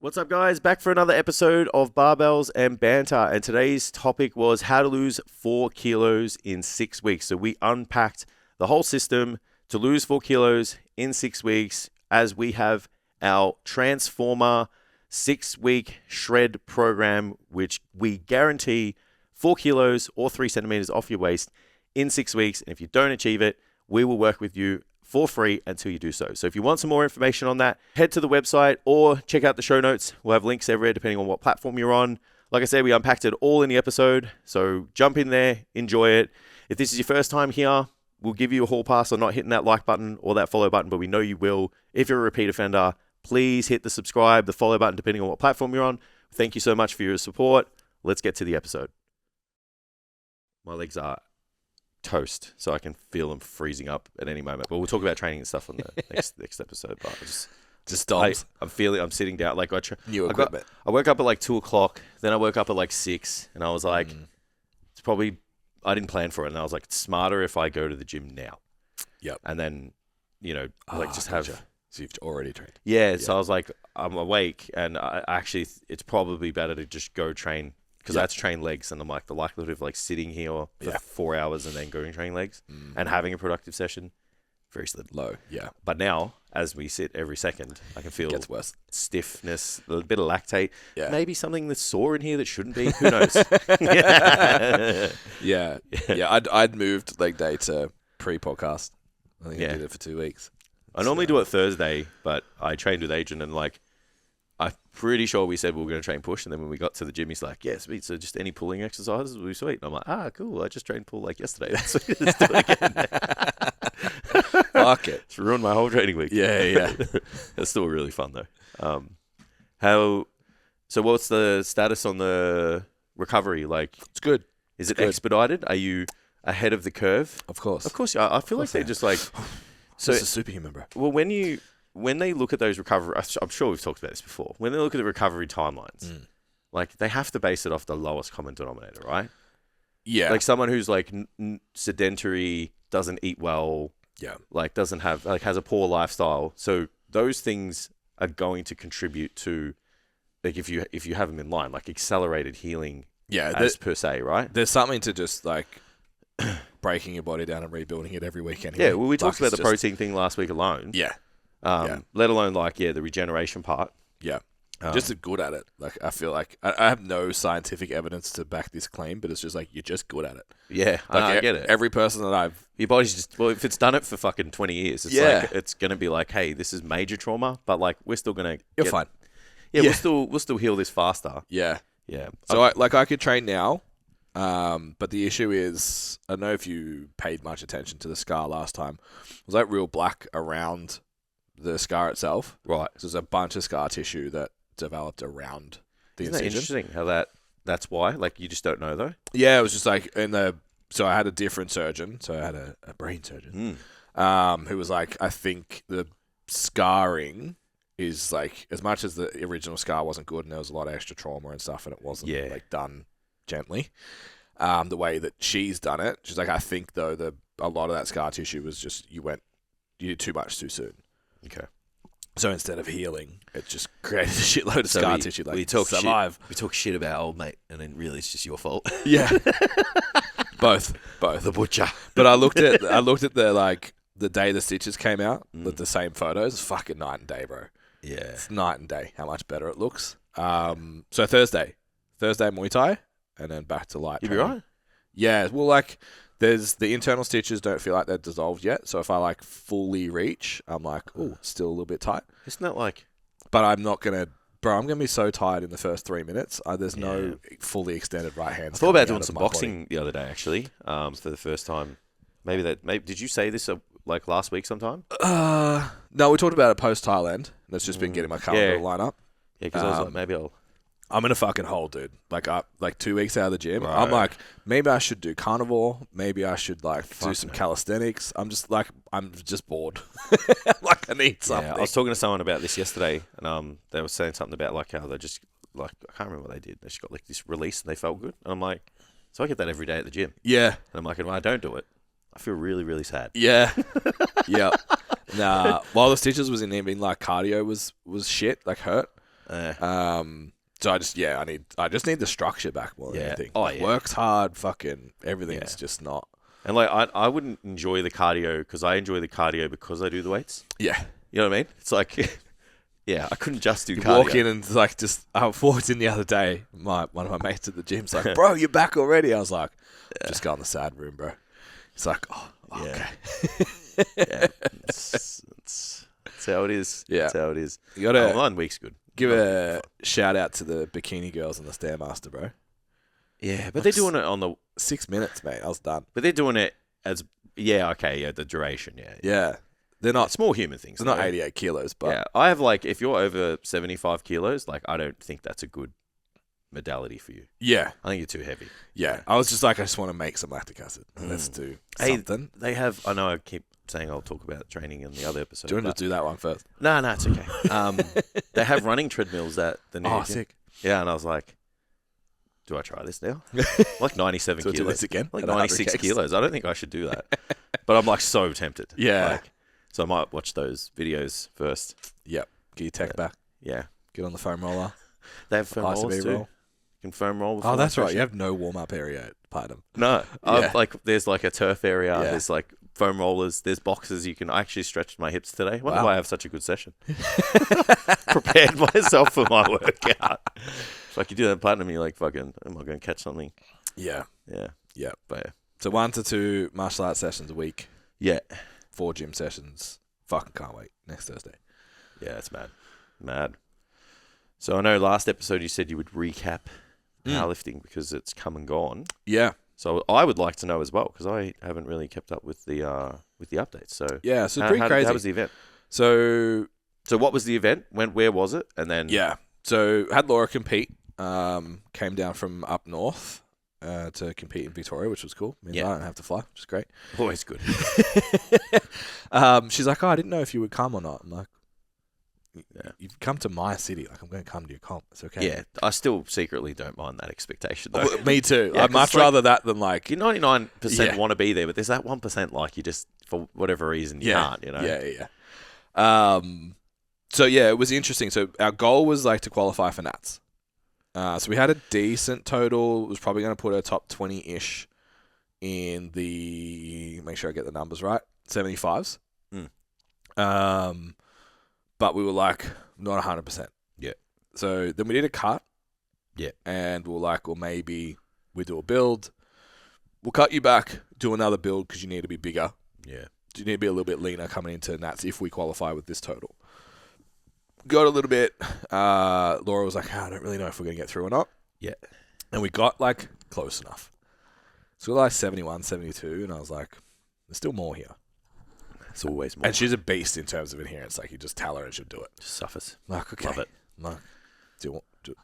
What's up, guys? Back for another episode of Barbells and Banter. And today's topic was how to lose 4 kilos in 6 weeks. So we unpacked the whole system to lose 4 kilos in 6 weeks as we have our Transformer 6-week shred program, which we guarantee 4 kilos or 3 centimeters off your waist in 6 weeks. And if you don't achieve it, we will work with you for free until you do so. So if you want some more information on that, head to the website or check out the show notes. We'll have links everywhere depending on what platform you're on. Like I said, we unpacked it all in the episode. So jump in there, enjoy it. If this is your first time here, we'll give you a hall pass on not hitting that like button or that follow button, but we know you will. If you're a repeat offender, please hit the subscribe, the follow button, depending on what platform you're on. Thank you so much for your support. Let's get to the episode. My legs are toast, so I can feel them freezing up at any moment. But we'll talk about training and stuff on the next episode. But I'm sitting down. Like New equipment. I woke up at like 2:00. Then I woke up at like 6, and I was like, it's probably, I didn't plan for it, and I was like, it's smarter if I go to the gym now. Yep. And then, So you've already trained. Yeah. So I was like, I'm awake, and it's probably better to just go train. Because I had to train legs, and I'm like, the likelihood of like sitting here for 4 hours and then going train legs and having a productive session, very slim. Low, yeah. But now, as we sit every second, I can feel Gets worse. Stiffness, a bit of lactate, Yeah. maybe something that's sore in here that shouldn't be. Who knows? Yeah. I'd moved leg day to pre-podcast. I think I did it for 2 weeks. I normally do it Thursday, but I trained with Adrian, and like, I'm pretty sure we said we were going to train push, and then when we got to the gym, he's like, yeah, sweet, so just any pulling exercises will be sweet. And I'm like, cool, I just trained pull like yesterday. Let's do it again. Fuck it. It's ruined my whole training week. Yeah. It's still really fun, though. So what's the status on the recovery? Like, It's good. Is it expedited? Are you ahead of the curve? Of course. Of course. I feel like they're just like... So it's a superhuman, bro. Well, when they look at those recovery, I'm sure we've talked about this before. When they look at the recovery timelines, like they have to base it off the lowest common denominator, right? Yeah. Like someone who's like sedentary, doesn't eat well, like doesn't have, like has a poor lifestyle. So those things are going to contribute to, like if you have them in line, like accelerated healing, per se, right? There's something to just like breaking your body down and rebuilding it every week anyway. Yeah. Well, we talked about the protein thing last week alone. Yeah. Let alone like, the regeneration part. Yeah. Just good at it. Like, I feel like I have no scientific evidence to back this claim, but it's just like, you're just good at it. Yeah. Like, I get it. Every person that your body's just, well, if it's done it for fucking 20 years, it's like, it's going to be like, hey, this is major trauma, but like, we're still going to You're fine. Yeah. We'll still heal this faster. Yeah. Yeah. So I could train now, but the issue is, I don't know if you paid much attention to the scar last time. It was like real black around the scar itself. Right. So there's a bunch of scar tissue that developed around the incision. Interesting how that's why? Like, you just don't know, though? Yeah, it was just like so I had a different surgeon. So I had a brain surgeon who was like, I think the scarring is like, as much as the original scar wasn't good and there was a lot of extra trauma and stuff and it wasn't like done gently, the way that she's done it, she's like, I think though a lot of that scar tissue was just you did too much too soon. Okay. So instead of healing, it just created a shitload of scar tissue. Like, we talk survive. We talk shit about old mate, and then really it's just your fault. Yeah. Both. The butcher. But I looked at the day the stitches came out with the same photos. It's fucking night and day, bro. Yeah. It's night and day how much better it looks. So Thursday Muay Thai, and then back to light. You'll be right. Yeah. Well, like, there's the internal stitches don't feel like they're dissolved yet. So if I like fully reach, I'm like, oh, still a little bit tight. Isn't that like? But I'm not gonna, bro. I'm gonna be so tired in the first 3 minutes. There's no fully extended right hand. I thought about doing some boxing the other day, actually, for the first time. Maybe did you say this like last week sometime? No, we talked about it post Thailand. That's just been getting my calendar to line up. Yeah, because I was like, maybe I'm in a fucking hole, dude. Like 2 weeks out of the gym. Right. I'm like, maybe I should do carnivore. Maybe I should do some calisthenics. I'm just bored. Like, I need something. Yeah, I was talking to someone about this yesterday, and they were saying something about like how they just like, I can't remember what they did. They just got like this release and they felt good. And I'm like, so I get that every day at the gym. Yeah. And I'm like, when I don't do it, I feel really, really sad. Yeah. Yeah. Nah. While the stitches was in, even like cardio was shit, like hurt. So I just need the structure back more than anything. Works hard, fucking everything's just not. And like I wouldn't enjoy the cardio because I enjoy the cardio because I do the weights. Yeah. You know what I mean? It's like, yeah, I couldn't just do you cardio. Walk in and like I walked in the other day. One of my mates at the gym's like, bro, you're back already. I was like, just go in the sad room, bro. He's like, okay. Yeah. It's how it is. Yeah. That's how it is. You gotta 1 week's good. Give a shout out to the bikini girls and the Stairmaster, bro. Yeah, but they're doing it on the 6 minutes, mate. I was done. But they're doing it as the duration, Yeah. They're not small human things. They're not 88 kilos, but yeah, I have like if you're over 75 kilos, like I don't think that's a good modality for you. Yeah. I think you're too heavy. Yeah. I was just like, I just want to make some lactic acid. Let's do something. They have. I know I keep saying I'll talk about training in the other episode. Do you want to do that one first? No, it's okay. They have running treadmills at the new gym. Sick. Yeah, and I was like, do I try this now? Like 97 so kilos. Do this again? Like 96 kilos. I don't think I should do that. But I'm like so tempted. Yeah. So I might watch those videos first. Yep. Get your tech back. Yeah. Get on the foam roller. They have foam rollers too. You can foam roll. Oh, that's right. You have no warm-up area at Platinum. No. Yeah. There's like a turf area. Yeah. There's like foam rollers. There's boxes. I actually stretched my hips today. Wonder why I have such a good session. Prepared myself for my workout. Like you do that at Platinum, you're like, fucking, am I going to catch something? Yeah. Yeah. Yeah. But yeah. So 1 to 2 martial arts sessions a week. Yeah. 4 gym sessions. Fucking can't wait. Next Thursday. Yeah, it's mad. So I know last episode you said you would recap powerlifting because it's come and gone. Yeah. So I would like to know as well because I haven't really kept up with the updates. So yeah, so pretty crazy. How was the event? So what was the event? Where was it? And then so had Laura compete. Came down from up north to compete in Victoria, which was cool. Means I don't have to fly, which is great. Always good. She's like, I didn't know if you would come or not. I'm like, you've come to my city. Like, I'm going to come to your comp. It's okay. Yeah, I still secretly don't mind that expectation, though. Me too. Yeah, I'd much rather that than like... You 99% want to be there, but there's that 1% like you just, for whatever reason, you can't, you know? Yeah. So, yeah, it was interesting. So, our goal was like to qualify for Nats. So, we had a decent total. It was probably going to put a top 20-ish in the... Make sure I get the numbers right. 75s. But we were like, not 100%. Yeah. So then we did a cut. Yeah. And we were like, well, maybe we do a build. We'll cut you back, do another build because you need to be bigger. Yeah. You need to be a little bit leaner coming into Nats if we qualify with this total. Got a little bit. Laura was like, I don't really know if we're going to get through or not. Yeah. And we got like close enough. So we were like 71, 72. And I was like, there's still more here. It's always more. And she's a beast in terms of adherence. Like, you just tell her and she'll do it. Just suffers. Like, okay. Love it. Like, do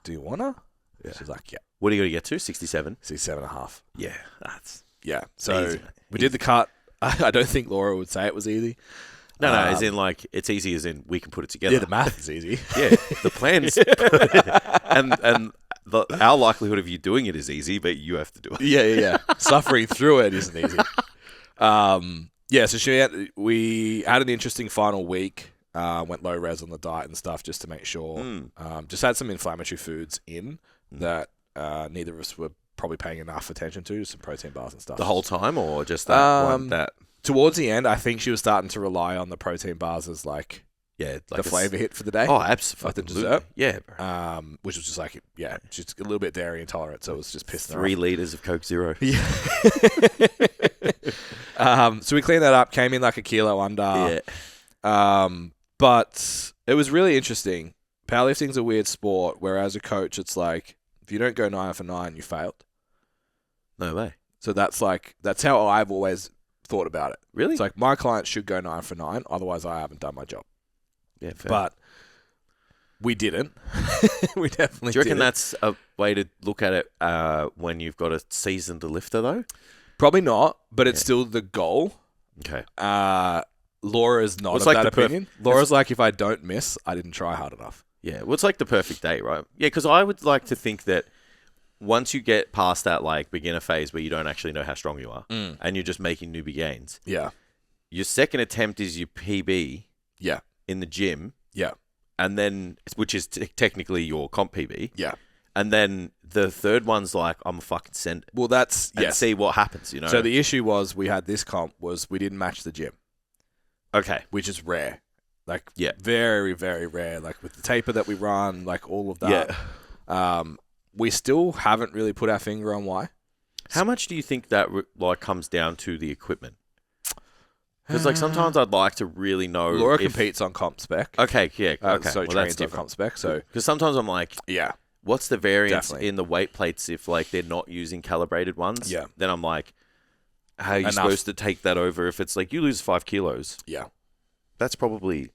you want to? Yeah. She's like, yeah. What are you going to get to? 67? 67.5. Yeah, that's... Yeah. So easy, we did the cut. I don't think Laura would say it was easy. No, as in like, it's easy as in we can put it together. Yeah, the math is easy. Yeah, the plan's... and our likelihood of you doing it is easy, but you have to do it. Yeah. Suffering through it isn't easy. Yeah, so we had an interesting final week. Went low res on the diet and stuff just to make sure. Just had some inflammatory foods in that neither of us were probably paying enough attention to, some protein bars and stuff. The whole time, or just that one? Towards the end, I think she was starting to rely on the protein bars as like the flavor hit for the day. Oh, absolutely. Like the dessert. Yeah, bro. Which was just like, she's a little bit dairy intolerant, so it was just pissed 3 liters of Coke Zero. Yeah. So we cleaned that up, came in like a kilo under. Yeah. But it was really interesting. Powerlifting's a weird sport where as a coach, it's like, if you don't go 9 for 9, you failed. No way. So that's how I've always thought about it. Really? It's like my clients should go 9 for 9, otherwise I haven't done my job. Yeah, fair. But we didn't. We definitely Do you reckon didn't. that's a way to look at it when you've got a seasoned lifter, though? Probably not, but it's still the goal. Okay. Laura is not of like that the opinion. Laura's like, if I don't miss, I didn't try hard enough. Yeah, well, it's like the perfect day, right? Yeah, because I would like to think that once you get past that like beginner phase where you don't actually know how strong you are and you're just making newbie gains, Yeah. your second attempt is your PB Yeah. in the gym. Yeah. and then which is technically your comp PB. Yeah. And then the third one's like, I'm fucking send it. Well, that's And see what happens, you know. So the issue was we had this comp was we didn't match the gym, Okay. which is rare. Like Yeah. very, very rare. Like with the taper that we run, like all of that. Yeah. We still haven't really put our finger on why. How much do you think that like comes down to the equipment? Because like sometimes I'd like to really know. Laura competes on comp spec. Okay, yeah, okay. So Well, trains that's on different. comp spec. So Because sometimes I'm like, yeah, what's the variance Definitely. in the weight plates if like they're not using calibrated ones? Yeah. Then I'm like, how are you Enough. supposed to take that over if it's like you lose 5 kilos? yeah, That's probably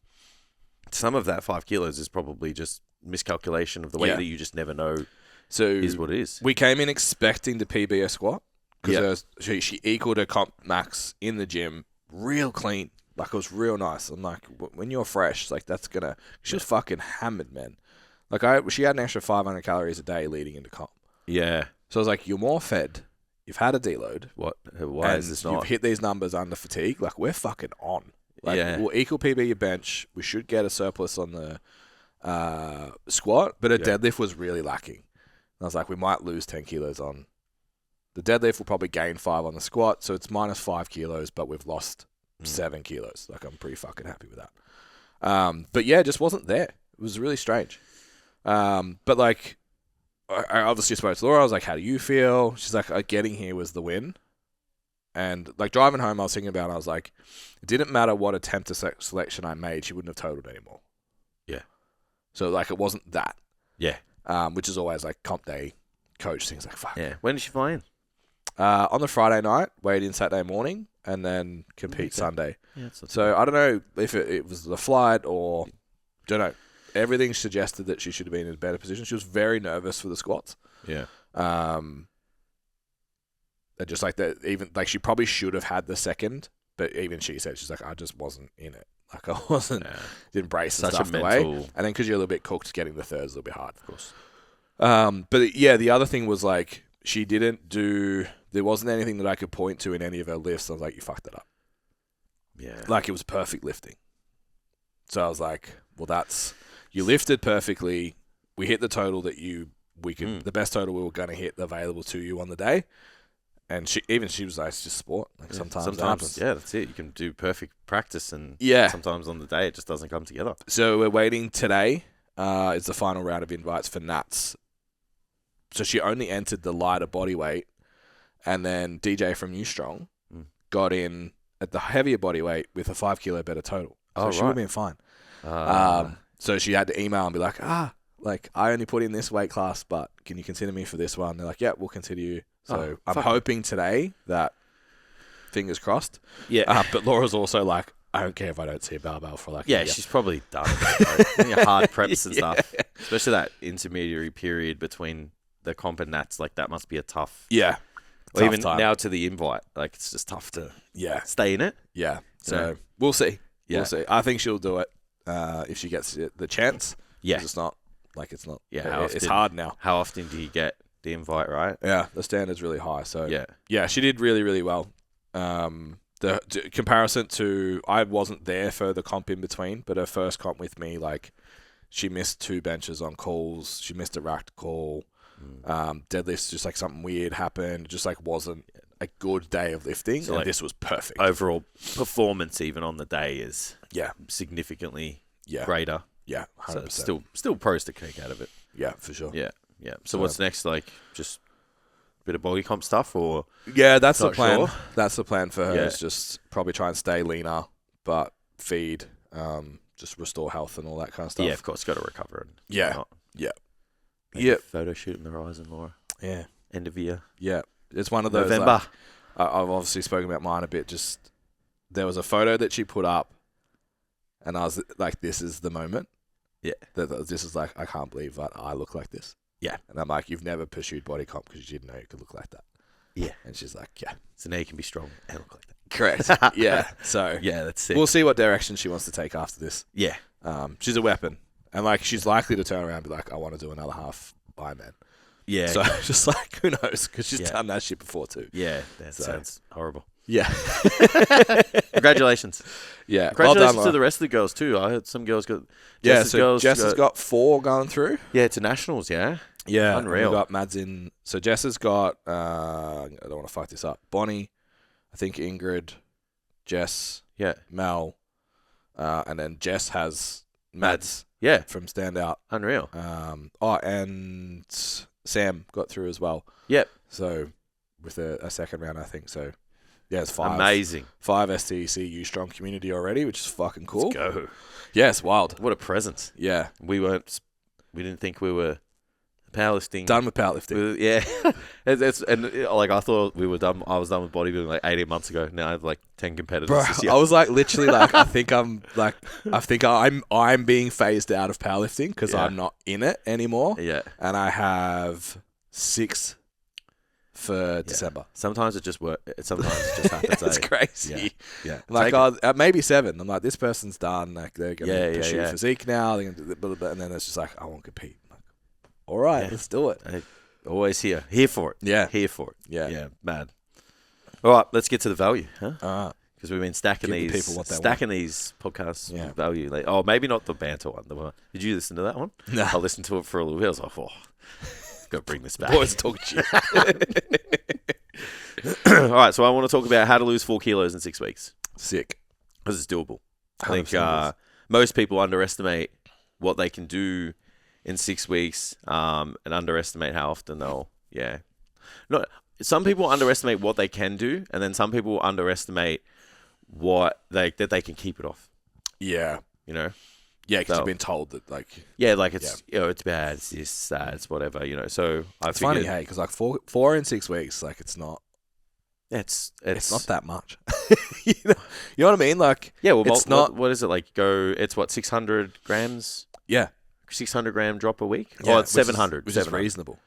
some of that 5 kilos is probably just miscalculation of the weight Yeah. that you just never know so is what it is. we came in expecting to PB a squat Yeah. because she equaled her comp max in the gym, real clean. Like, it was real nice. I'm like, when you're fresh, like, that's gonna... She was fucking hammered, man. Like, she had an extra 500 calories a day leading into comp. Yeah. So I was like, you're more fed. You've had a deload. What? Why and is this you've not? hit these numbers under fatigue. Like, we're fucking on. Like, Yeah. we'll equal PB your bench. We should get a surplus on the squat, but a deadlift was really lacking. And I was like, we might lose 10 kilos on the deadlift. We'll probably gain 5 on the squat. So it's minus 5 kilos, but we've lost 7 kilos. Like, I'm pretty fucking happy with that. But yeah, it just wasn't there. It was really strange. But like, I obviously spoke to Laura. I was like, how do you feel? She's like, getting here was the win. And like driving home, I was thinking about it. I was like, it didn't matter what attempt to selection I made. She wouldn't have totaled anymore. Yeah. So like, it wasn't that. Yeah. Which is always like comp day coach things like, fuck. Yeah. When did she fly in? On the Friday night, weighed in Saturday morning, and then compete Sunday. Yeah, So I don't know if it was the flight or, don't know. Everything suggested that she should have been in a better position. She was very nervous for the squats. Yeah. And just like that, even like she probably should have had the second, but even she said, she's like, I just wasn't in it. Like I wasn't, didn't brace and Such a stuff the way. mental- And then because you're a little bit cooked, getting the thirds a little bit hard, of course. But yeah, the other thing was like, she didn't do, there wasn't anything that I could point to in any of her lifts. I was like, you fucked it up. Yeah. Like it was perfect lifting. So I was like, well, you lifted perfectly. We hit the total that we could, the best total we were going to hit available to you on the day. And she was like, it's just sport. Like sometimes it happens. Yeah, that's it. You can do perfect practice and Yeah. sometimes on the day it just doesn't come together. So we're waiting today. Is the final round of invites for Nats. So she only entered the lighter body weight, and then DJ from New Strong got in at the heavier body weight with a 5 kilo better total. So she would have been fine. So she had to email and be like, like I only put in this weight class, but can you consider me for this one? They're like, yeah, we'll consider you. So I'm hoping today that, fingers crossed. Yeah. But Laura's also like, I don't care if I don't see a barbell for like a year. She's probably done it. Hard preps and stuff. Especially that intermediary period between the comp and Nats. Like that must be a tough. Yeah. Or even time. now to the invite. Like it's just tough to stay in it. Yeah. So we'll see. Yeah. We'll see. I think she'll do it if she gets the chance. Yeah. It's not like it's not. Yeah. It's hard now. How often do you get the invite, right? Yeah. The standard's really high. So yeah, she did really, really well. The comparison to, I wasn't there for the comp in between, but her first comp with me, like she missed 2 benches on calls. She missed a racked call. Deadlifts, just like something weird happened. It just like wasn't a good day of lifting. So and this was perfect. Overall performance even on the day is significantly Yeah. greater. Yeah, 100%. So still pros to take out of it. Yeah, for sure. Yeah, yeah. So what's next? Like just a bit of body comp stuff, or yeah, that's the not plan. sure? That's the plan for her. Yeah. Is just probably try and stay leaner, but feed, just restore health and all that kind of stuff. yeah, of course, got to recover and Yeah. whatnot. Yeah. Maybe Yeah. a photo shoot in the horizon, Laura. Yeah, End of year, yeah. It's one of those. November. Like, I've obviously spoken about mine a bit. Just there was a photo that she put up, and I was like, "This is the moment." Yeah. This is like, I can't believe that I look like this. Yeah. And I'm like, you've never pursued body comp because you didn't know you could look like that. Yeah. And she's like, yeah. So now you can be strong and look like that. Correct. Yeah. So Yeah, that's sick. we'll see what direction she wants to take after this. Yeah. She's a weapon. And like, she's likely to turn around and be like, I want to do another half Ironman. Yeah. So just like, who knows? Because she's Yeah. done that shit before too. Yeah. That So- sounds horrible. Yeah. Congratulations. Yeah. Congratulations well to done, the rest of the girls too. I heard some girls got. Yeah, Jess's so girls Jess has got 4 going through. Yeah, to nationals. Yeah. Yeah. Unreal. And we got Mads in. So Jess has got, I don't want to fuck this up, Bonnie, I think Ingrid, Jess, Yeah. Mel, and then Jess has Mads Yeah. from Standout. Unreal. And Sam got through as well. Yep. So with a second round, I think. So yeah, it's 5. Amazing. 5 STC U Strong community already, which is fucking cool. Let's go. Yeah, it's wild. What a presence. Yeah. We didn't think we were powerlifting. Done with powerlifting. Yeah. I thought we were done. I was done with bodybuilding like 18 months ago. Now I have like 10 competitors Bro, this year. I was like literally like I think I'm being phased out of powerlifting because Yeah. I'm not in it anymore. Yeah. And I have 6 for December. Sometimes it just works. Sometimes it just happens. It's eh? crazy. Yeah. Like maybe 7. I'm like, this person's done. Like they're gonna pursue physique now. They're gonna do blah, blah, blah. And then it's just like, I won't compete. I'm like, all right, let's do it. Always here for it. Yeah, here for it. Yeah. Mad. All right, let's get to the value, huh? All right. Because we've been stacking Give the these, people what they these podcasts Yeah. with value. Like, maybe not the banter one. Did you listen to that one? No. I listened to it for a little bit. I was like, got to bring this back. Boys talking shit. All right, so I want to talk about how to lose 4 kilos in 6 weeks. Sick. Because it's doable. I 100% think most people underestimate what they can do in 6 weeks and underestimate how often they'll, some people underestimate what they can do, and then some people underestimate that they can keep it off. Yeah. You know? Yeah, because you've been told that, like... Yeah, like it's, it's bad, it's this, that, it's whatever, so I It's figured... funny, hey, because like 4 in 6 weeks, like it's not... It's not that much. you know what I mean? Like, yeah, well, it's not... What is it, like, it's what, 600 grams? Yeah. 600 gram drop a week? Yeah, It's 700. Which is reasonable.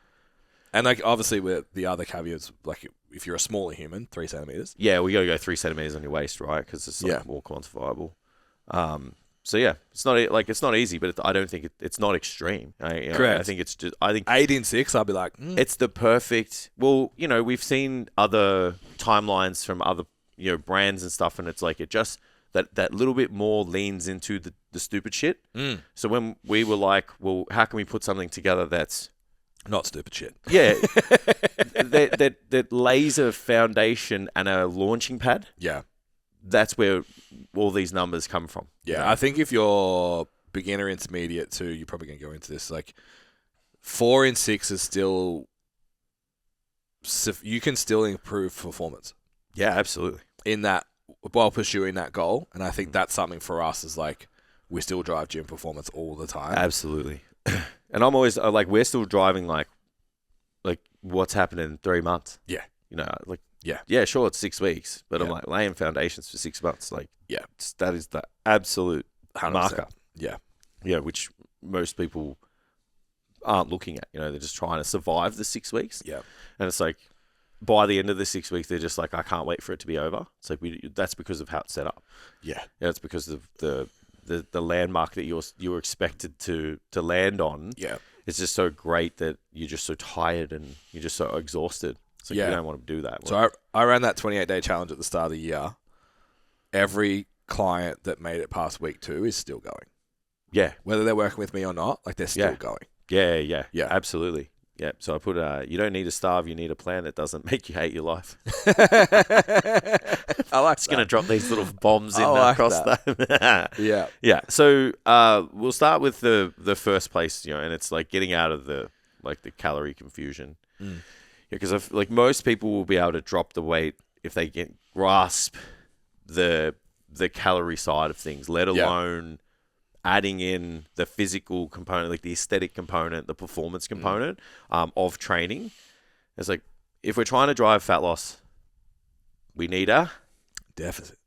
And like, obviously, with the other caveats, like if you're a smaller human, 3 centimeters. Yeah, we got to go 3 centimeters on your waist, right? Because it's more quantifiable. So yeah, it's not easy, but I don't think it's not extreme. Correct. I think it's just 8 in 6, I'll be like, it's the perfect. Well, we've seen other timelines from other brands and stuff, and it's like it just that little bit more leans into the stupid shit. So when we were like, well, how can we put something together that's not stupid shit? Yeah, that lays a foundation and a launching pad. Yeah. That's where all these numbers come from. Yeah, I think if you're beginner, intermediate too, you're probably going to go into this. Like 4 in 6 is still, you can still improve performance. Yeah, absolutely. In that, while pursuing that goal. And I think that's something for us is like, we still drive gym performance all the time. Absolutely. And I'm always like, we're still driving like what's happened in 3 months. Yeah. Yeah, sure, it's 6 weeks, but Yeah. I'm like laying foundations for 6 months. Like, Yeah. that is the absolute 100%. marker. Yeah. Yeah, which most people aren't looking at. They're just trying to survive the 6 weeks. Yeah. And it's like, by the end of the 6 weeks, they're just like, I can't wait for it to be over. It's like, that's because of how it's set up. Yeah. Yeah, it's because of the landmark that you were expected to land on. Yeah. It's just so great that you're just so tired and you're just so exhausted. So you don't want to do that. So I ran that 28-day challenge at the start of the year. Every client that made it past week 2 is still going. Yeah. Whether they're working with me or not, like they're still going. Yeah, absolutely. Yeah. So I put you don't need to starve, you need a plan that doesn't make you hate your life. I like It's going to drop these little bombs in across that. Yeah. Yeah. So we'll start with the first place, and it's like getting out of the calorie confusion. Because most people will be able to drop the weight if they can grasp the calorie side of things, let alone adding in the physical component, like the aesthetic component, the performance component of training. It's like, if we're trying to drive fat loss, we need a deficit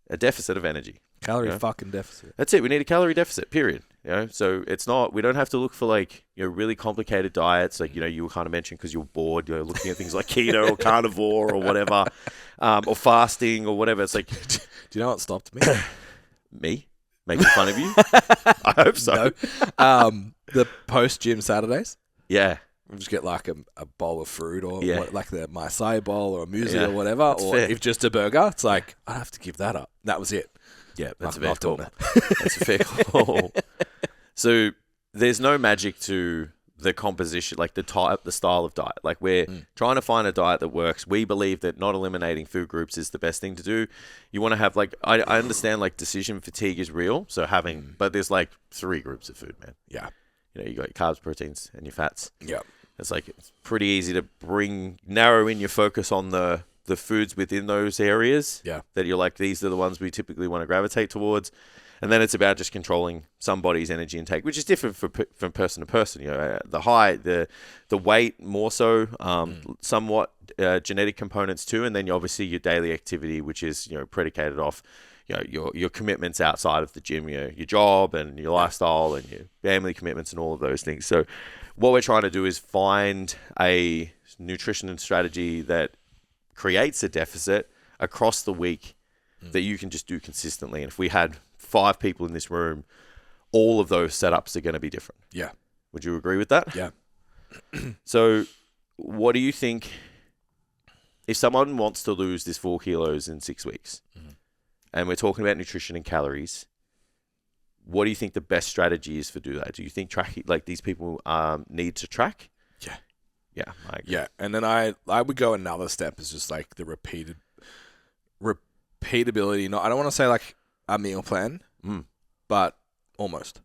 of energy. Calorie fucking deficit. That's it. We need a calorie deficit, period. So it's not, we don't have to look for really complicated diets. Like, you were kind of mentioned because you're bored, looking at things like keto or carnivore or whatever, or fasting or whatever. It's like, do you know what stopped me? Me? Making fun of you? I hope so. No. The post-gym Saturdays. Yeah. just get like a bowl of fruit or Yeah. like the Maasai bowl or a muesli Yeah. or whatever, That's or fair. if just a burger, it's like, I'd have to give that up. That was it. Yeah, that's a I'm fair not doing call. that. That's a fair call. So there's no magic to the composition, like the style of diet. Like we're trying to find a diet that works. We believe that not eliminating food groups is the best thing to do. You want to have like, I understand like decision fatigue is real. So but there's like 3 groups of food, man. Yeah. You know, you got your carbs, proteins, and your fats. Yeah. It's pretty easy to narrow in your focus on the foods within those areas. Yeah. That you're like, these are the ones we typically want to gravitate towards. And then it's about just controlling somebody's energy intake, which is different from person to person. You know, the height, the weight more so, somewhat genetic components too, and then obviously your daily activity, which is, you know, predicated off, you know, your commitments outside of the gym, your job and your lifestyle and your family commitments and all of those things. So what we're trying to do is find a nutrition and strategy that creates a deficit across the week that you can just do consistently. And if we had 5 people in this room, all of those setups are going to be different. Yeah. Would you agree with that? Yeah. So what do you think if someone wants to lose this 4 kilos in 6 weeks, and we're talking about nutrition and calories, what do you think the best strategy is for do that? Do you think these people need to track? Yeah. Yeah. I agree. Yeah. And then I would go another step is just like the repeatability. I don't want to say like a meal plan, but almost.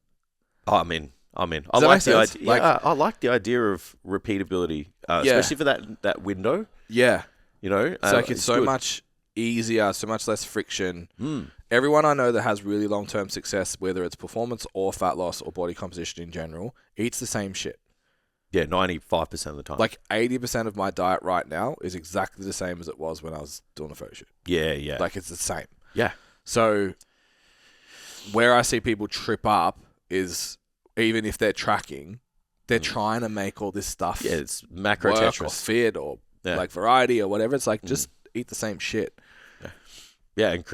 Oh, I'm in. I Does like that make the sense? idea. I like the idea of repeatability, especially for that window. Yeah. You know, It's like it's so good. much easier, so much less friction. Everyone I know that has really long-term success, whether it's performance or fat loss or body composition in general, eats the same shit. Yeah, 95% of the time. Like 80% of my diet right now is exactly the same as it was when I was doing a photo shoot. yeah. Like it's the same. Yeah. So where I see people trip up is even if they're tracking, they're trying to make all this stuff Yeah, it's macro work or Tetris. fit or Yeah. like variety or whatever. It's like just eat the same shit. Yeah, and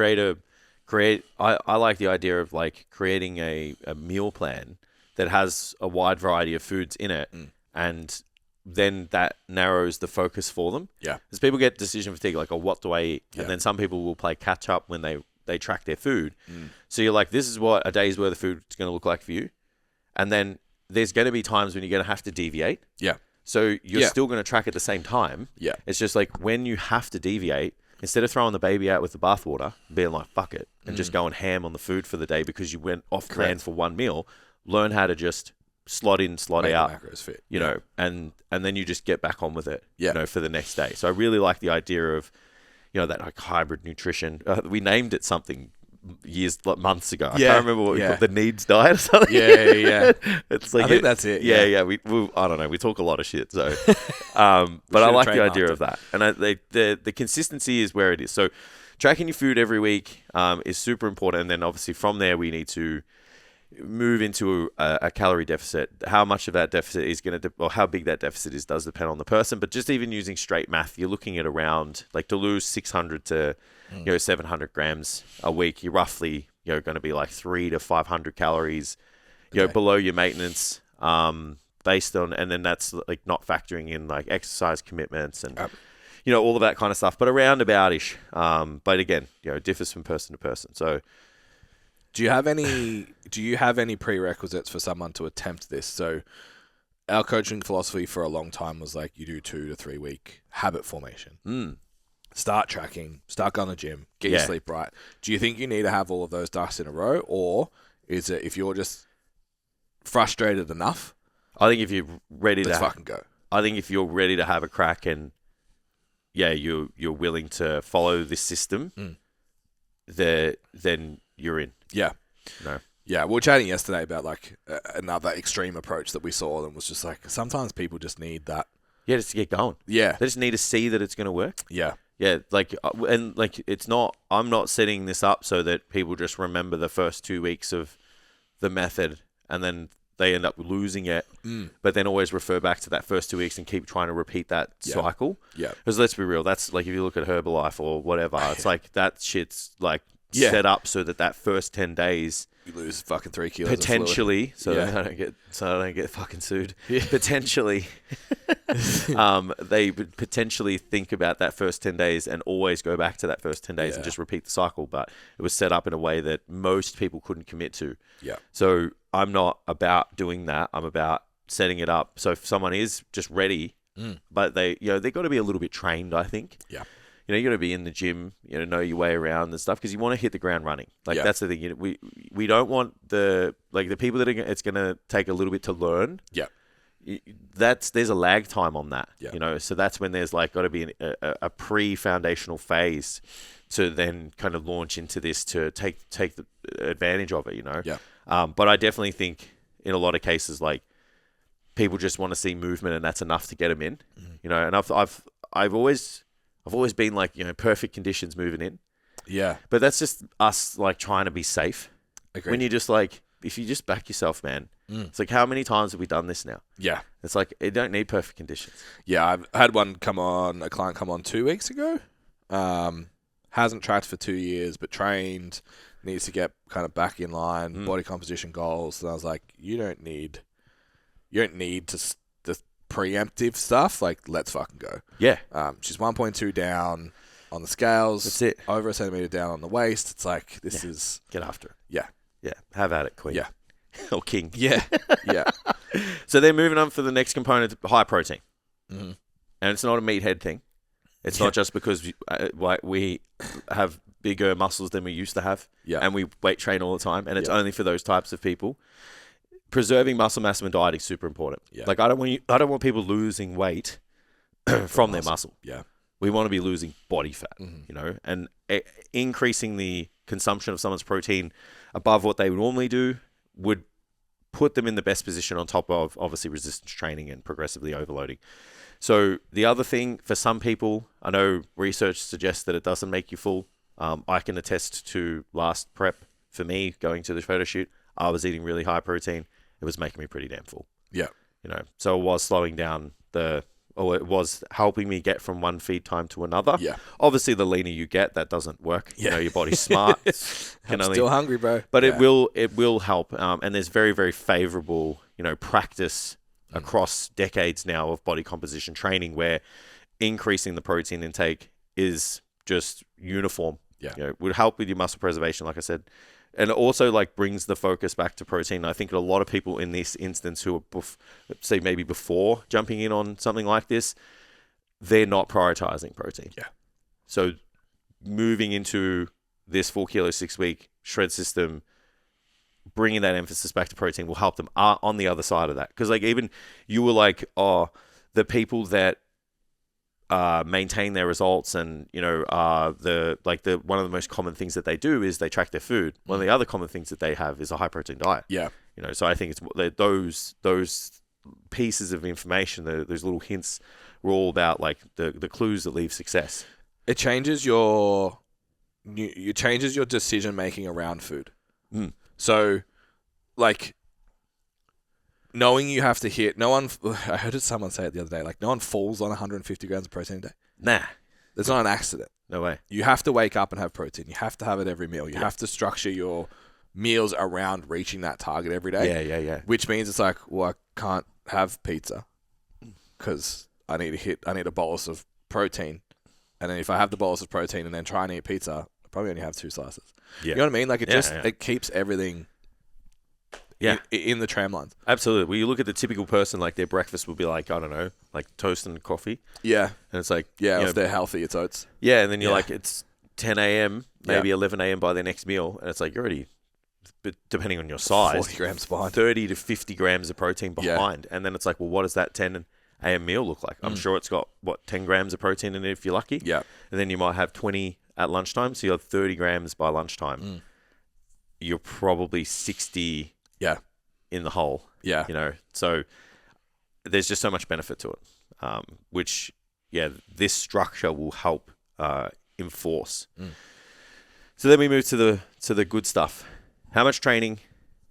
I like the idea of like creating a meal plan that has a wide variety of foods in it, and then that narrows the focus for them. Yeah. Because people get decision fatigue, like, oh, what do I eat? Yeah. And then some people will play catch up when they track their food. So you're like, this is what a day's worth of food is going to look like for you. And then there's going to be times when you're going to have to deviate. Yeah. So you're Yeah. still going to track at the same time. Yeah. It's just like when you have to deviate, instead of throwing the baby out with the bathwater, being like, fuck it, and just going ham on the food for the day because you went off plan Correct. for one meal, learn how to just slot in, slot Make the out, macros fit. you know, and then you just get back on with it, Yeah. you know, for the next day. So I really like the idea of, you know, that like hybrid nutrition. We named it something months ago. I Yeah. can't remember what we Yeah. called the needs diet or something. Yeah. It's like I think that's it. Yeah. We I don't know. We talk a lot of shit. So, but I should've like the idea trademarked of that, and the consistency is where it is. So, tracking your food every week is super important, and then obviously from there we need to move into a calorie deficit. How much of that deficit is going to, or how big that deficit is, does depend on the person. But just even using straight math, you're looking at around like to lose 600 to 700 grams a week. You're roughly going to be like 300 to 500 calories, below your maintenance. Based on, and then that's like not factoring in like exercise commitments and all of that kind of stuff. But around about-ish. But again, differs from person to person. So. Do you have any prerequisites for someone to attempt this? So our coaching philosophy for a long time was like you do 2 to 3 week habit formation. Start tracking, start going to the gym, get your sleep right. Do you think you need to have all of those ducks in a row, or is it if you're just frustrated enough? I think if you're ready let's fucking go. I think if you're ready to have a crack and you're willing to follow this system, then you're in. Yeah. No. Yeah, we were chatting yesterday about like another extreme approach that we saw, and was just like sometimes people just need that. Yeah, just to get going. Yeah. They just need to see that it's going to work. Yeah. Yeah, it's not. I'm not setting this up so that people just remember the first 2 weeks of the method and then they end up losing it, but then always refer back to that first 2 weeks and keep trying to repeat that cycle. Yeah. Because let's be real, that's like if you look at Herbalife or whatever, it's like that shit's like set up so that first 10 days You lose fucking 3 kilos of potentially, fluid. I don't get fucking sued. Yeah. Potentially, they would potentially think about that first 10 days and always go back to that first 10 days and just repeat the cycle. But it was set up in a way that most people couldn't commit to. Yeah. So I'm not about doing that. I'm about setting it up. So if someone is just ready, but they got to be a little bit trained, I think. Yeah. You got to be in the gym, know your way around and stuff, because you want to hit the ground running. Like that's the thing. We don't want the people that it's going to take a little bit to learn. Yeah. There's a lag time on that. Yeah. So that's when there's got to be a pre-foundational phase to then kind of launch into this to take the advantage of it. Yeah. But I definitely think in a lot of cases, people just want to see movement, and that's enough to get them in. And I've always been perfect conditions moving in. Yeah. But that's just us trying to be safe. Agreed. When you just if you just back yourself, man, it's how many times have we done this now? Yeah. It's you don't need perfect conditions. Yeah. I've had a client come on 2 weeks ago. Hasn't tracked for 2 years, but trained, needs to get kind of back in line, body composition goals. And I was like, you don't need to the preemptive stuff. Let's fucking go. Yeah. She's 1.2 down on the scales. That's it. Over a centimeter down on the waist. It's this is... Get after it. Yeah. Yeah. Have at it, queen. Yeah. Or king. Yeah. Yeah. So they're moving on for the next component, high protein. Mm-hmm. And it's not a meathead thing. It's not just because we have bigger muscles than we used to have. Yeah. And we weight train all the time. And it's only for those types of people. Preserving muscle mass when dieting is super important. Yeah. I don't want people losing weight from their muscle. Yeah. We want to be losing body fat, and increasing the consumption of someone's protein above what they would normally do would put them in the best position on top of obviously resistance training and progressively overloading. So the other thing for some people, I know research suggests that it doesn't make you full. I can attest to last prep for me going to the photo shoot. I was eating really high protein. It was making me pretty damn full. Yeah. So it was slowing down it was helping me get from one feed time to another. Yeah. Obviously, the leaner you get, that doesn't work. Yeah. Your body's smart. I'm still hungry, bro. But it will help. And there's very, very favorable, practice across decades now of body composition training where increasing the protein intake is just uniform. Yeah. Would help with your muscle preservation, like I said. And it also brings the focus back to protein. I think a lot of people in this instance who are, say maybe before jumping in on something like this, they're not prioritizing protein. Yeah. So moving into this 4 kilo 6 week shred system, bringing that emphasis back to protein will help them on the other side of that. Because even you were the people that maintain their results and the one of the most common things that they do is they track their food. One of the other common things that they have is a high protein diet. Yeah. So I think it's those pieces of information, those little hints were all about the clues that leave success. It changes your decision making around food. So knowing you have to hit, I heard someone say it the other day, no one falls on 150 grams of protein a day. Nah. It's not an accident. No way. You have to wake up and have protein. You have to have it every meal. You have to structure your meals around reaching that target every day. Yeah. Which means it's I can't have pizza because I need a bolus of protein. And then if I have the bolus of protein and then try and eat pizza, I probably only have 2 slices. Yeah. You know what I mean? It keeps everything in the tram lines. Absolutely. Well, you look at the typical person, their breakfast will be I don't know, toast and coffee. Yeah. And it's if they're healthy, it's oats. Yeah, and then you're it's 10 a.m., maybe 11 a.m. by their next meal, and it's you're already, depending on your size, 40 grams behind. 30 to 50 grams of protein behind. And then it's well, what does that 10 a.m. meal look like? I'm sure it's got, 10 grams of protein in it if you're lucky. Yeah. And then you might have 20 at lunchtime, so you have 30 grams by lunchtime. You're probably 60 in the hole. Yeah. So there's just so much benefit to it, which, this structure will help enforce. So then we move to the good stuff. How much training,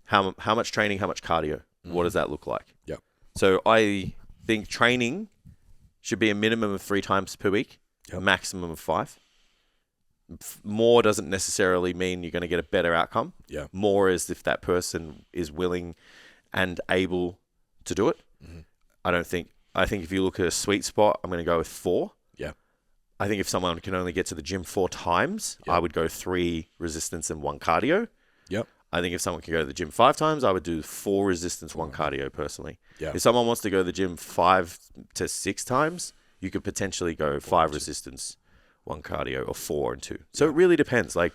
how much cardio? What does that look like? Yep. So I think training should be a minimum of 3 times per week, a maximum of 5. more doesn't necessarily mean you're going to get a better outcome. Yeah. More is if that person is willing and able to do it. Mm-hmm. I think if you look at a sweet spot, I'm going to go with 4. Yeah. I think if someone can only get to the gym 4 times, Yep. I would go 3 resistance and 1 cardio. Yep. I think if someone can go to the gym 5 times, I would do 4 resistance, 1 cardio personally. Yeah. If someone wants to go to the gym 5 to 6 times, you could potentially go 5 resistance, 1 cardio, or 4 and 2. So it really depends. Like,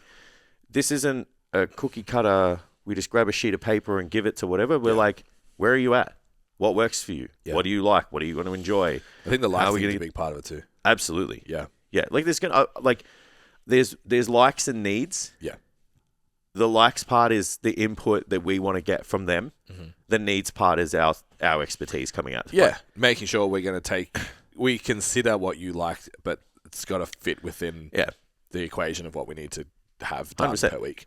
this isn't a cookie cutter. We just grab a sheet of paper and give it to whatever. We're like, where are you at? What works for you? Yeah. What do you like? What are you going to enjoy? I think the life How are we thing is a gonna- big part of it too. Absolutely. Yeah. Yeah. Like, there's likes and needs. Yeah. The likes part is the input that we want to get from them. Mm-hmm. The needs part is our expertise coming out. Yeah. Making sure we're going to we consider what you like, but it's got to fit within the equation of what we need to have done 100%. per week.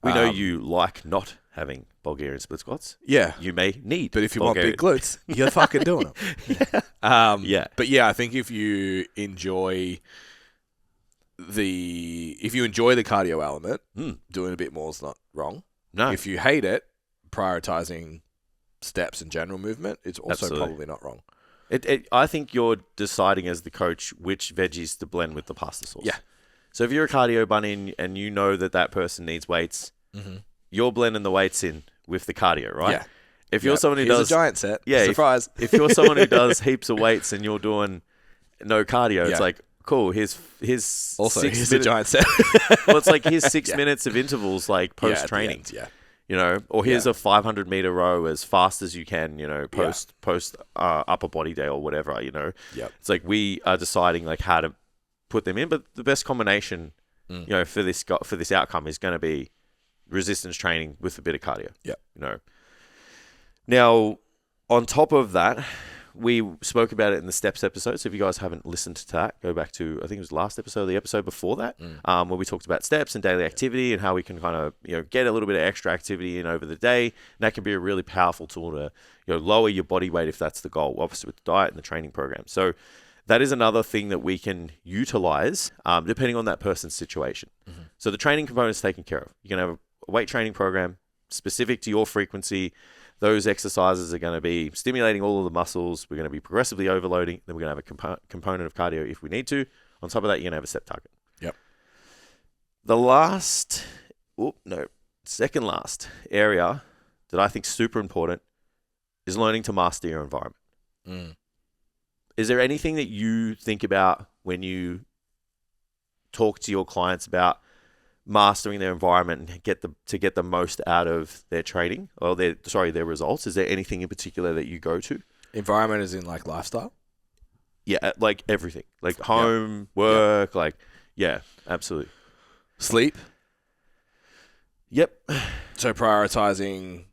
We know you like not having Bulgarian split squats. Yeah. You may need But if you Bulgarian. want big glutes, you're fucking doing them. Yeah. But yeah, I think if you enjoy the cardio element, doing a bit more is not wrong. No. If you hate it, prioritizing steps and general movement, it's also Absolutely. probably not wrong. I think you're deciding as the coach which veggies to blend with the pasta sauce. Yeah. So if you're a cardio bunny and you know that person needs weights, you're blending the weights in with the cardio, right? Yeah. If you're someone who Here's does a giant set. Yeah, Surprise. If you're someone who does heaps of weights and you're doing no cardio, it's Yeah. like cool. Here's Also, 6 here's minutes. a giant set. Well, it's like here's 6 minutes of intervals, like Yeah, post at the training. end, yeah. You know, or here's a 500-meter row as fast as you can. You know, post upper body day or whatever. You know, Yep. it's like we are deciding like how to put them in, but the best combination, you know, for this outcome is going to be resistance training with a bit of cardio. Yeah. You know. Now, on top of that, we spoke about it in the steps episode. So if you guys haven't listened to that, go back to, I think it was the last episode, the episode before that, where we talked about steps and daily activity and how we can kind of, you know, get a little bit of extra activity in over the day. And that can be a really powerful tool to, you know, lower your body weight if that's the goal, obviously with the diet and the training program. So that is another thing that we can utilize depending on that person's situation. So the training component is taken care of. You can have a weight training program specific to your frequency. Those exercises are going to be stimulating all of the muscles. We're going to be progressively overloading. Then we're going to have a component of cardio if we need to. On top of that, you're going to have a set target. Yep. The second last area that I think is super important is learning to master your environment. Is there anything that you think about when you talk to your clients about mastering their environment and get the most out of their training or their results? Is there anything in particular that you go to? Environment is in like lifestyle? Yeah, like everything. Like home, work, like, yeah, absolutely. Sleep? Yep. So prioritizing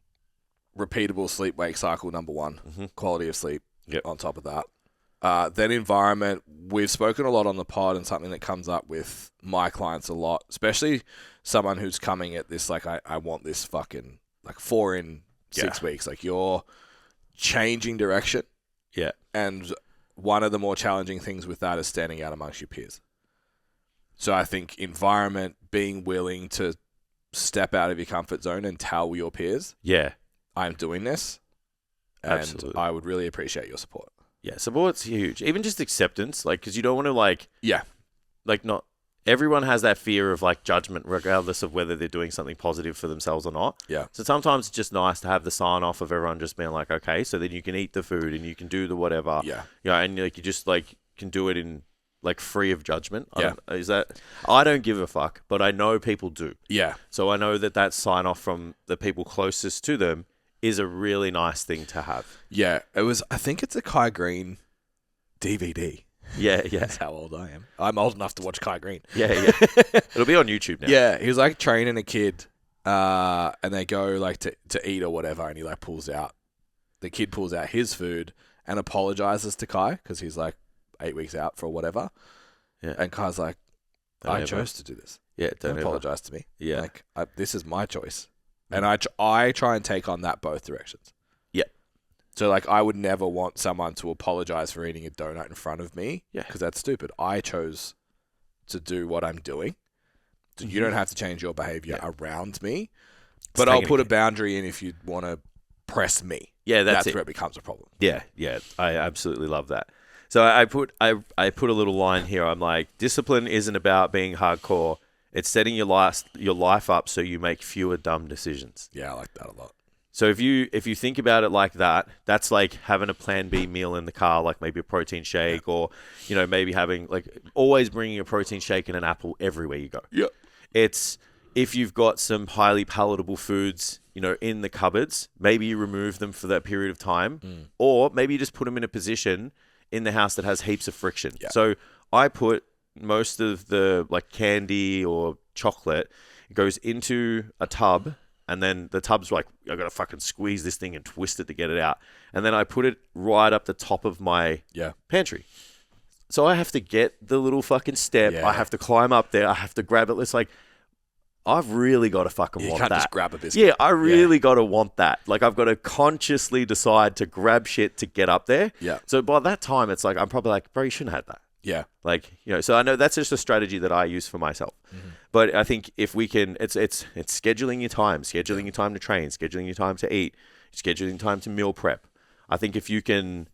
repeatable sleep-wake cycle, number one. Quality of sleep on top of that. Then environment, we've spoken a lot on the pod and something that comes up with my clients a lot, especially someone who's coming at this like, I want this fucking like 4 in 6 weeks. Like you're changing direction. Yeah. And one of the more challenging things with that is standing out amongst your peers. So I think environment, being willing to step out of your comfort zone and tell your peers, I'm doing this. And Absolutely. I would really appreciate your support. Yeah, support's huge. Even just acceptance, like, because you don't want to not everyone has that fear of like judgment, regardless of whether they're doing something positive for themselves or not. Yeah. So sometimes it's just nice to have the sign off of everyone just being like, okay, so then you can eat the food and you can do the whatever. Yeah. Yeah, and like you just like can do it in like free of judgment. Yeah. I don't give a fuck, but I know people do. Yeah. So I know that sign off from the people closest to them is a really nice thing to have. Yeah. I think it's a Kai Green DVD. Yeah. That's how old I am. I'm old enough to watch Kai Green. Yeah. It'll be on YouTube now. Yeah. He was like training a kid, and they go like to eat or whatever, and the kid pulls out his food and apologizes to Kai because he's like 8 weeks out for whatever. Yeah. And Kai's like, I chose to do this. Yeah. Don't apologize to me. Yeah. Like, this is my choice. And I try and take on that both directions. Yeah. So, like, I would never want someone to apologize for eating a donut in front of me. Yeah. Because that's stupid. I chose to do what I'm doing. So you don't have to change your behavior around me, It's but I'll taking put a- a boundary in if you want to press me. Yeah, that's it. where it becomes a problem. Yeah, I absolutely love that. So I put a little line here. I'm like, discipline isn't about being hardcore. It's setting your life up so you make fewer dumb decisions. Yeah, I like that a lot. So if you think about it like that, that's like having a plan B meal in the car, like maybe a protein shake, or maybe having like always bringing a protein shake and an apple everywhere you go. Yeah. It's if you've got some highly palatable foods, in the cupboards, maybe you remove them for that period of time, or maybe you just put them in a position in the house that has heaps of friction. Yeah. So I put most of the like candy or chocolate, it goes into a tub, and then the tub's like, I gotta fucking squeeze this thing and twist it to get it out. And then I put it right up the top of my pantry. So I have to get the little fucking step. Yeah. I have to climb up there. I have to grab it. It's like, I've really got to fucking want that. You can't just grab a biscuit. Yeah, I really got to want that. Like, I've got to consciously decide to grab shit to get up there. Yeah. So by that time, it's like, I'm probably like, bro, you shouldn't have that. Yeah. Like, so I know that's just a strategy that I use for myself. Mm-hmm. But I think if we can, it's scheduling your time to train, scheduling your time to eat, scheduling time to meal prep. I think if you can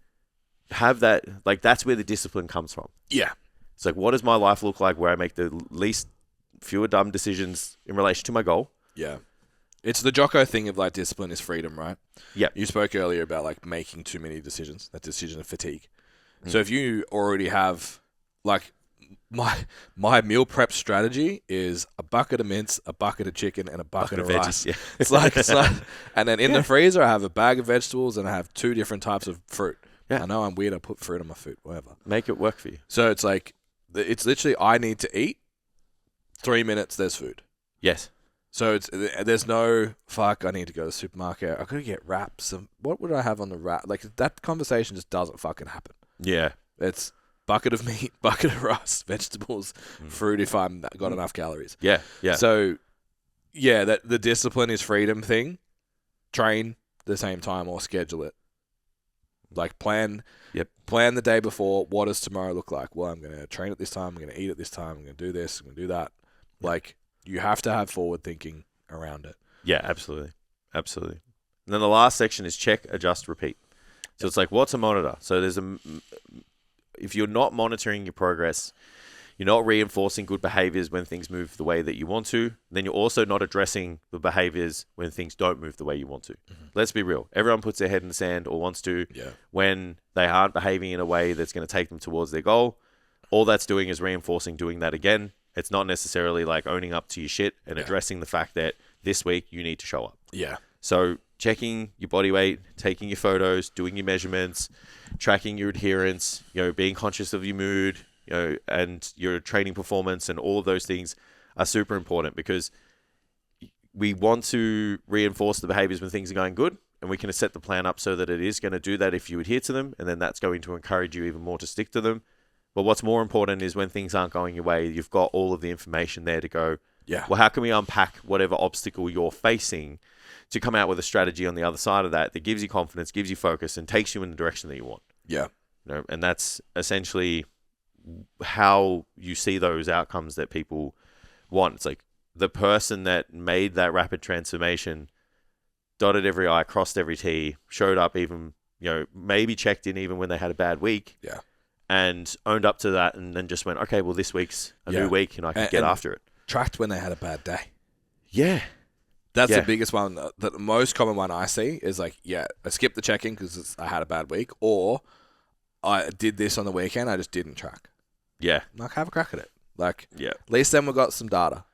have that, like, that's where the discipline comes from. Yeah. It's like, what does my life look like where I make the least fewer dumb decisions in relation to my goal? Yeah. It's the Jocko thing of like discipline is freedom, right? Yeah. You spoke earlier about like making too many decisions, that decision of fatigue. So if you already have like my meal prep strategy is a bucket of mince, a bucket of chicken, and a bucket of rice. Yeah. It's like, and then in the freezer I have a bag of vegetables and I have 2 different types of fruit. Yeah. I know I'm weird. I put fruit on my food, whatever. Make it work for you. So it's like, it's literally I need to eat. 3 minutes, there's food. Yes. So there's no, fuck, I need to go to the supermarket. I gotta get wraps. What would I have on the wrap? Like, that conversation just doesn't fucking happen. Yeah. It's bucket of meat, bucket of rice, vegetables, fruit if I'm got enough calories. Yeah. Yeah. So, yeah, that the discipline is freedom thing. Train the same time or schedule it. Like, plan the day before. What does tomorrow look like? Well, I'm going to train at this time. I'm going to eat at this time. I'm going to do this. I'm going to do that. Like, you have to have forward thinking around it. Yeah, absolutely. Absolutely. And then the last section is check, adjust, repeat. So it's like, what's a monitor? So if you're not monitoring your progress, you're not reinforcing good behaviors when things move the way that you want to, then you're also not addressing the behaviors when things don't move the way you want to. Mm-hmm. Let's be real. Everyone puts their head in the sand or wants to when they aren't behaving in a way that's going to take them towards their goal. All that's doing is reinforcing doing that again. It's not necessarily like owning up to your shit and addressing the fact that this week you need to show up. Yeah. So checking your body weight, taking your photos, doing your measurements, tracking your adherence, being conscious of your mood, and your training performance, and all of those things are super important because we want to reinforce the behaviors when things are going good, and we can set the plan up so that it is going to do that if you adhere to them, and then that's going to encourage you even more to stick to them. But what's more important is when things aren't going your way, you've got all of the information there to go, well, how can we unpack whatever obstacle you're facing to come out with a strategy on the other side of that gives you confidence, gives you focus, and takes you in the direction that you want. Yeah. And that's essentially how you see those outcomes that people want. It's like the person that made that rapid transformation, dotted every I, crossed every T, showed up even, maybe checked in even when they had a bad week. Yeah. And owned up to that, and then just went, okay, well, this week's a new week, and I can get after it. Tracked when they had a bad day. Yeah. That's the biggest one. The most common one I see is like, I skipped the check-in because I had a bad week, or I did this on the weekend, I just didn't track. Yeah. Like, have a crack at it. Like, at least then we've got some data.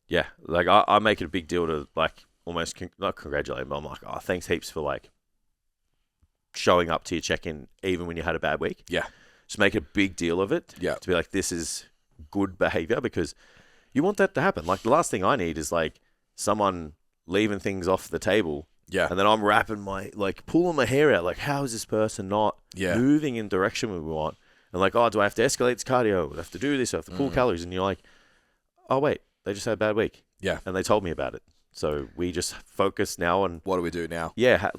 Yeah. Like, I make it a big deal to, like, almost, not congratulate, but I'm like, thanks heaps for, like, showing up to your check-in even when you had a bad week. Yeah. Just make a big deal of it. Yeah. To be like, this is good behavior, because you want that to happen. Like, the last thing I need is, like, someone leaving things off the table. Yeah. And then I'm pulling my hair out. Like, how is this person not moving in direction we want? And like, do I have to escalate this cardio? Do I have to do this? I have to pull calories. And you're like, oh, wait, they just had a bad week. Yeah. And they told me about it. So we just focus now on... What do we do now? Yeah.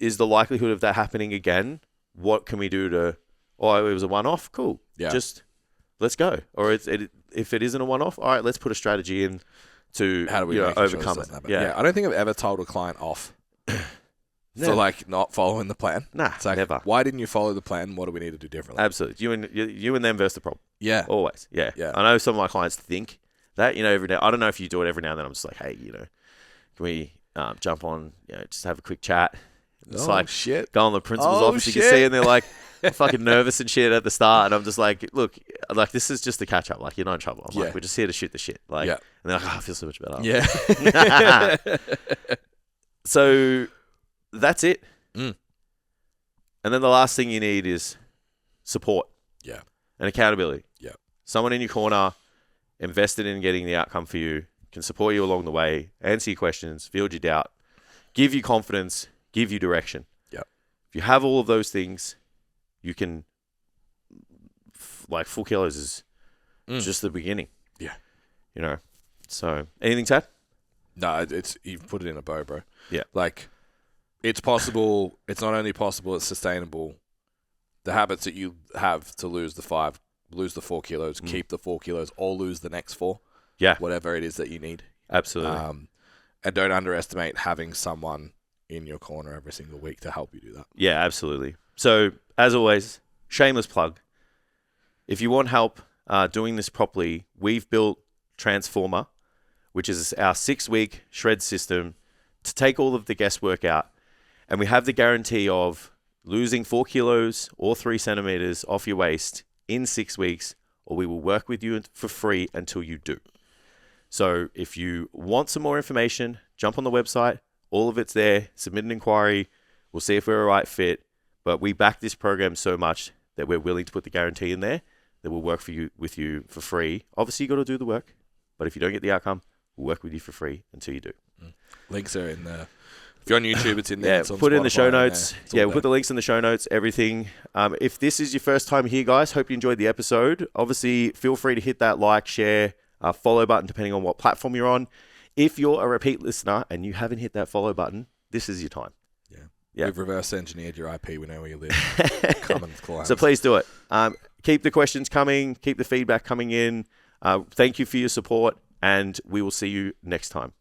Is the likelihood of that happening again? What can we do to... Oh, it was a one-off? Cool. Yeah. Just let's go. Or if it isn't a one-off, all right, let's put a strategy in to How do we make overcome sure it. happen? Yeah. I don't think I've ever told a client off for like not following the plan. Nah, It's like, never. why didn't you follow the plan? What do we need to do differently? Absolutely. You and them versus the problem. Yeah. Always. Yeah. Yeah. I know some of my clients think that, every day. I don't know if you do it every now and then. I'm just like, hey, can we jump on, just have a quick chat? It's shit. Go on the principal's office. You can see, and they're like fucking nervous and shit at the start. And I'm just like, look, like this is just a catch up. Like you're not in trouble. I'm like, we're just here to shoot the shit. Like, and they're like, I feel so much better. Yeah. So that's it. Mm. And then the last thing you need is support. Yeah. And accountability. Yeah. Someone in your corner, invested in getting the outcome for you, can support you along the way, answer your questions, field your doubt, give you confidence, give you direction. Yeah. If you have all of those things, you can, like, full kilos is just the beginning. Yeah. So anything to add? No, you've put it in a bow, bro. Yeah. Like, it's possible. It's not only possible, it's sustainable. The habits that you have to lose the 4 kilos, keep the 4 kilos, or lose the next 4. Yeah. Whatever it is that you need. Absolutely. And don't underestimate having someone in your corner every single week to help you do that. Yeah, absolutely. So, as always, shameless plug. If you want help doing this properly, we've built Transformer, which is our 6-week shred system to take all of the guesswork out. And we have the guarantee of losing 4 kilos or 3 centimeters off your waist in 6 weeks, or we will work with you for free until you do. So if you want some more information, jump on the website. All of it's there. Submit an inquiry. We'll see if we're a right fit. But we back this program so much that we're willing to put the guarantee in there that we'll work with you for free. Obviously, you got to do the work. But if you don't get the outcome, we'll work with you for free until you do. Links are in there. If you're on YouTube, it's in there. Yeah, it's on put it in the Spotify, show notes. Yeah, we'll there. put the links in the show notes, everything. If this is your first time here, guys, hope you enjoyed the episode. Obviously, feel free to hit that like, share, follow button, depending on what platform you're on. If you're a repeat listener and you haven't hit that follow button, this is your time. Yeah. We've reverse engineered your IP. We know where you live. Come and call So please do it. Keep the questions coming. Keep the feedback coming in. Thank you for your support, and we will see you next time.